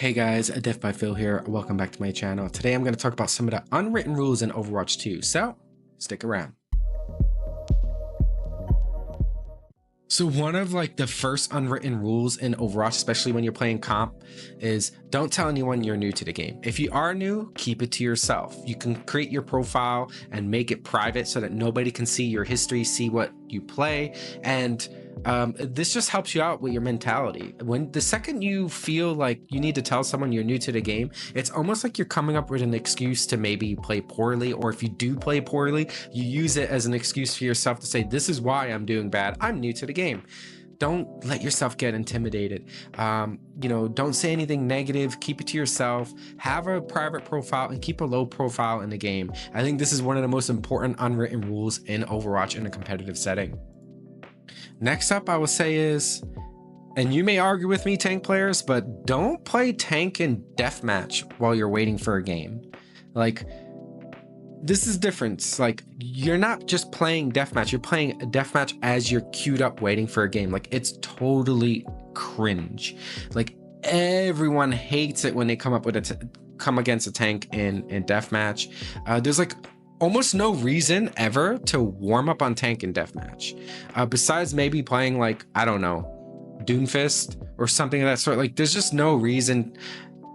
Hey guys, Deathbyphiw here. Welcome back to my channel. Today I'm going to talk about some of the unwritten rules in Overwatch 2, so stick around. So one of the first unwritten rules in Overwatch, especially when you're playing comp, is don't tell anyone you're new to the game. If you are new, keep it to yourself. You can create your profile and make it private so that nobody can see your history, see what you play, and this just helps you out with your mentality. When the second you feel like you need to tell someone you're new to the game, it's almost like you're coming up with an excuse to maybe play poorly, or if you do play poorly, you use it as an excuse for yourself to say, this is why I'm doing bad. I'm new to the game. Don't let yourself get intimidated. Don't say anything negative. Keep it to yourself. Have a private profile and keep a low profile in the game. I think this is one of the most important unwritten rules in Overwatch in a competitive setting. Next up, I will say is, and you may argue with me, tank players, but don't play tank in deathmatch while you're waiting for a game. This is different. You're not just playing deathmatch, you're playing a deathmatch as you're queued up waiting for a game. It's totally cringe. Everyone hates it when they come up with come against a tank in deathmatch. There's almost no reason ever to warm up on tank in deathmatch, besides maybe playing I don't know, Doomfist or something of that sort. There's just no reason,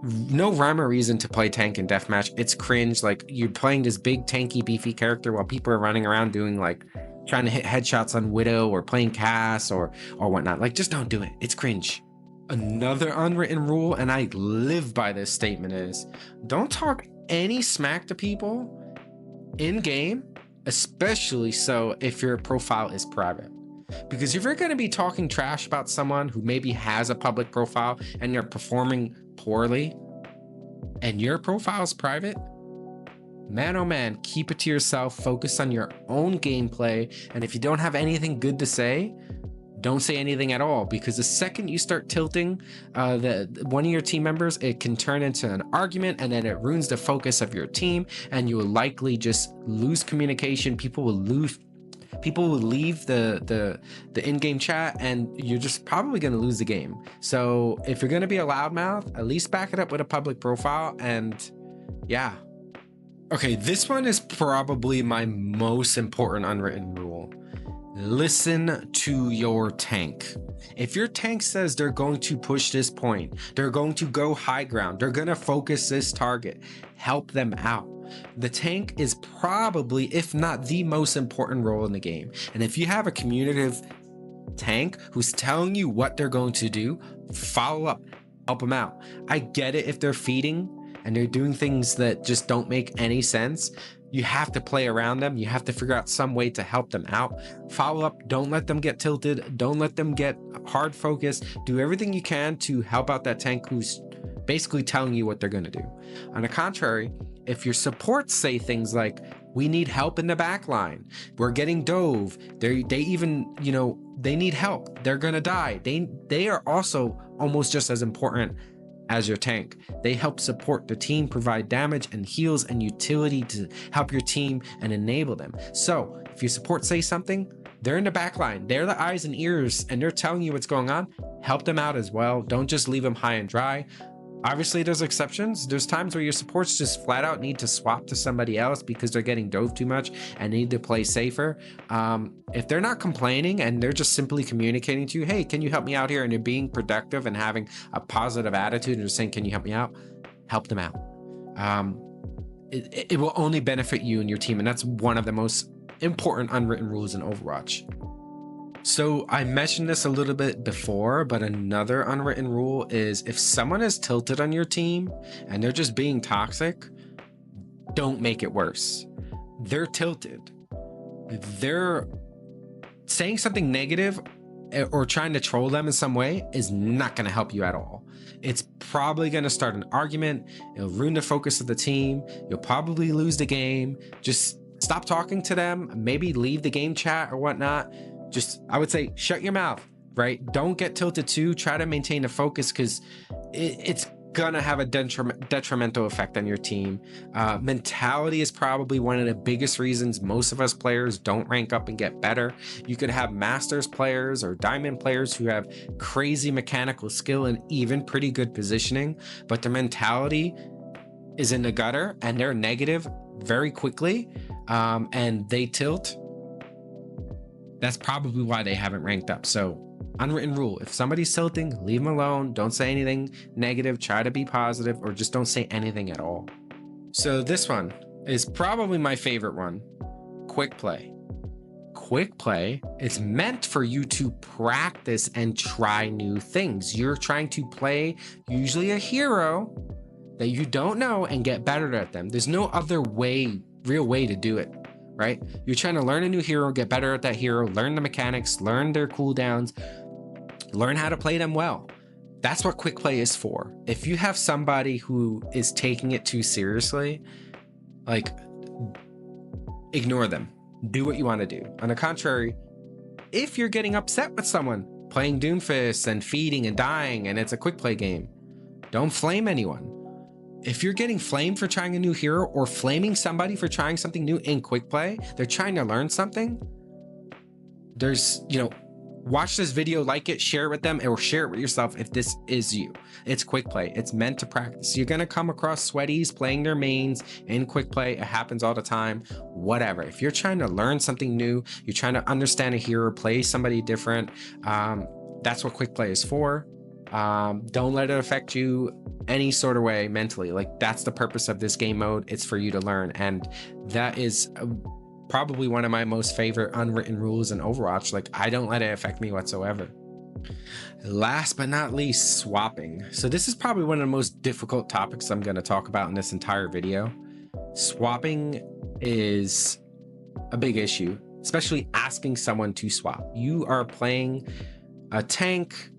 no rhyme or reason to play tank in deathmatch. It's cringe. You're playing this big tanky beefy character while people are running around doing trying to hit headshots on Widow or playing Cass or whatnot. Just don't do it. It's cringe. Another unwritten rule, and I live by this statement, is don't talk any smack to people in game, especially so if your profile is private. Because if you're going to be talking trash about someone who maybe has a public profile and you're performing poorly and your profile is private, man, oh man, keep it to yourself. Focus on your own gameplay, and if you don't have anything good to say, don't say anything at all, because the second you start tilting one of your team members, it can turn into an argument, and then it ruins the focus of your team, and you will likely just lose communication. People will leave the in-game chat, and you're just probably going to lose the game. So if you're going to be a loudmouth, at least back it up with a public profile. And yeah. Okay, this one is probably my most important unwritten rule. Listen to your tank. If your tank says they're going to push this point, they're going to go high ground, they're going to focus this target, help them out. The tank is probably, if not the most important role in the game. And if you have a communicative tank who's telling you what they're going to do, follow up, help them out. I get it if they're feeding and they're doing things that just don't make any sense. You have to play around them. You have to figure out some way to help them out. Follow up. Don't let them get tilted. Don't let them get hard focused. Do everything you can to help out that tank who's basically telling you what they're going to do. On the contrary, if your supports say things like, we need help in the back line, we're getting dove, they even, they need help, they're going to die. They are also almost just as important as your tank. They help support the team, provide damage and heals and utility to help your team and enable them. So if your support say something, they're in the back line, they're the eyes and ears, and they're telling you what's going on. Help them out as well. Don't just leave them high and dry. Obviously there's exceptions. There's times where your supports just flat out need to swap to somebody else because they're getting dove too much and need to play safer. If they're not complaining and they're just simply communicating to you, hey, can you help me out here? And you're being productive and having a positive attitude and just saying, can you help me out? Help them out. It will only benefit you and your team. And that's one of the most important unwritten rules in Overwatch. So I mentioned this a little bit before, but another unwritten rule is if someone is tilted on your team and they're just being toxic, don't make it worse. They're tilted. They're saying something negative or trying to troll them in some way is not going to help you at all. It's probably going to start an argument. It'll ruin the focus of the team. You'll probably lose the game. Just stop talking to them. Maybe leave the game chat or whatnot. I would say, shut your mouth, right? Don't get tilted too. Try to maintain a focus, because it's gonna have a detrimental effect on your team. Mentality is probably one of the biggest reasons most of us players don't rank up and get better. You could have masters players or diamond players who have crazy mechanical skill and even pretty good positioning, but their mentality is in the gutter and they're negative very quickly, and they tilt. That's probably why they haven't ranked up. So unwritten rule, if somebody's tilting, leave them alone. Don't say anything negative, try to be positive, or just don't say anything at all. So this one is probably my favorite one. Quick play. Quick play is meant for you to practice and try new things. You're trying to play usually a hero that you don't know and get better at them. There's no other way, real way to do it, right? You're trying to learn a new hero, get better at that hero, learn the mechanics, learn their cooldowns, learn how to play them well. That's what quick play is for. If you have somebody who is taking it too seriously, like, ignore them. Do what you want to do. On the contrary, if you're getting upset with someone playing Doomfist and feeding and dying and it's a quick play game, don't flame anyone. If you're getting flamed for trying a new hero or flaming somebody for trying something new in quick play, they're trying to learn something. There's, watch this video, like it, share it with them, or share it with yourself if this is you. It's quick play. It's meant to practice. You're going to come across sweaties playing their mains in quick play. It happens all the time. Whatever. If you're trying to learn something new, you're trying to understand a hero, play somebody different, that's what quick play is for. Don't let it affect you any sort of way mentally. Like, that's the purpose of this game mode. It's for you to learn. And that is probably one of my most favorite unwritten rules in Overwatch. Like, I don't let it affect me whatsoever. Last but not least, swapping. So this is probably one of the most difficult topics I'm going to talk about in this entire video. Swapping is a big issue, especially asking someone to swap. You are playing a tank,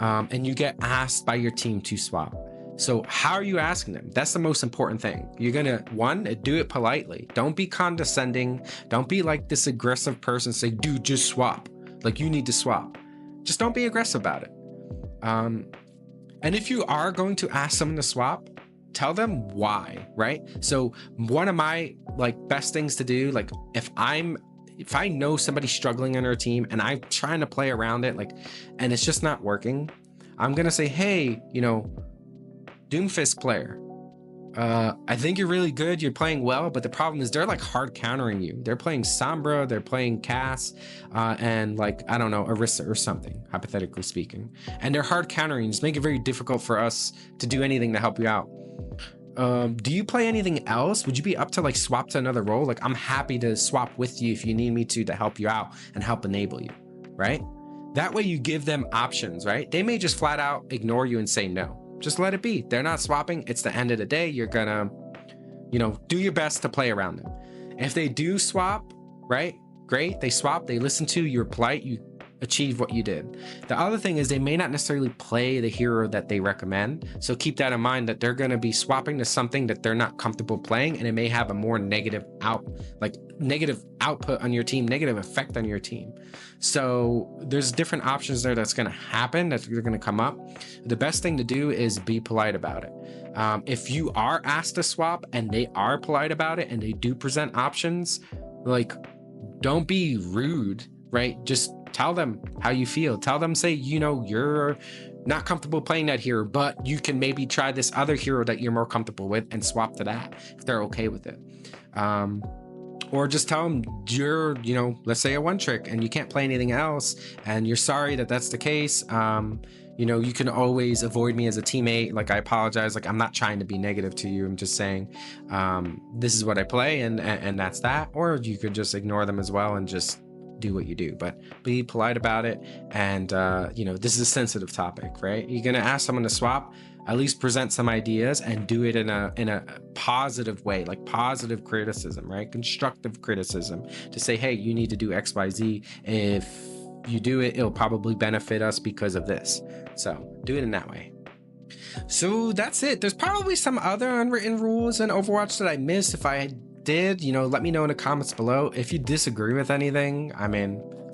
and you get asked by your team to swap. So how are you asking them? That's the most important thing. You're gonna, one, do it politely. Don't be condescending. Don't be like this aggressive person say, dude, just swap. Like, you need to swap. Just don't be aggressive about it. And if you are going to ask someone to swap, tell them why, right? So one of my best things to do, if I know somebody's struggling on our team and I'm trying to play around it, and it's just not working, I'm gonna say, hey, Doomfist player, I think you're really good, you're playing well, but the problem is they're hard countering you. They're playing Sombra, they're playing Cass, and I don't know, Orisa or something, hypothetically speaking. And they're hard countering, just make it very difficult for us to do anything to help you out. Do you play anything else? Would you be up to swap to another role? I'm happy to swap with you if you need me to help you out and help enable you, right? That way you give them options, right? They may just flat out ignore you and say no. Just let it be. They're not swapping. It's the end of the day. You're gonna, do your best to play around them. If they do swap, right? Great. They swap, they listen to you, you're polite, you achieve what you did. The other thing is they may not necessarily play the hero that they recommend. So keep that in mind, that they're going to be swapping to something that they're not comfortable playing, and it may have a more negative output on your team, negative effect on your team. So there's different options there that's going to happen, that you're going to come up. The best thing to do is be polite about it. If you are asked to swap and they are polite about it and they do present options, don't be rude, right? Just tell them how you feel. Tell them, say, you're not comfortable playing that hero, but you can maybe try this other hero that you're more comfortable with and swap to that if they're okay with it. Or just tell them you're, let's say a one trick and you can't play anything else, and you're sorry that that's the case. You can always avoid me as a teammate. I apologize. I'm not trying to be negative to you. I'm just saying, this is what I play, and that's that. Or you could just ignore them as well and just do what you do, but be polite about it. And this is a sensitive topic, right? You're gonna ask someone to swap, at least present some ideas and do it in a positive way, positive criticism, right? Constructive criticism, to say, hey, you need to do XYZ. If you do it, it'll probably benefit us because of this. So do it in that way. So that's it. There's probably some other unwritten rules in Overwatch that I missed. If I did, let me know in the comments below. If you disagree with anything,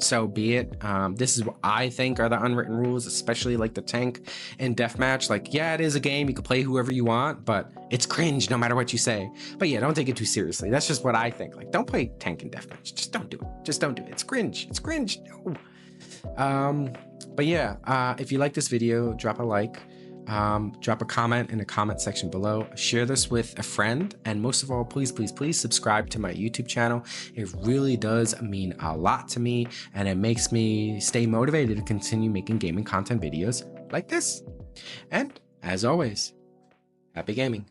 so be it. This is what I think are the unwritten rules, especially like the tank and deathmatch. Like, yeah, it is a game. You can play whoever you want, but it's cringe no matter what you say. But yeah, don't take it too seriously. That's just what I think. Like, don't play tank and deathmatch. Just don't do it. Just don't do it. It's cringe. It's cringe. No. But yeah, if you like this video, drop a like. Drop a comment in the comment section below, share this with a friend, and most of all, please subscribe to my YouTube channel. It really does mean a lot to me, and it makes me stay motivated to continue making gaming content videos like this. And as always, happy gaming.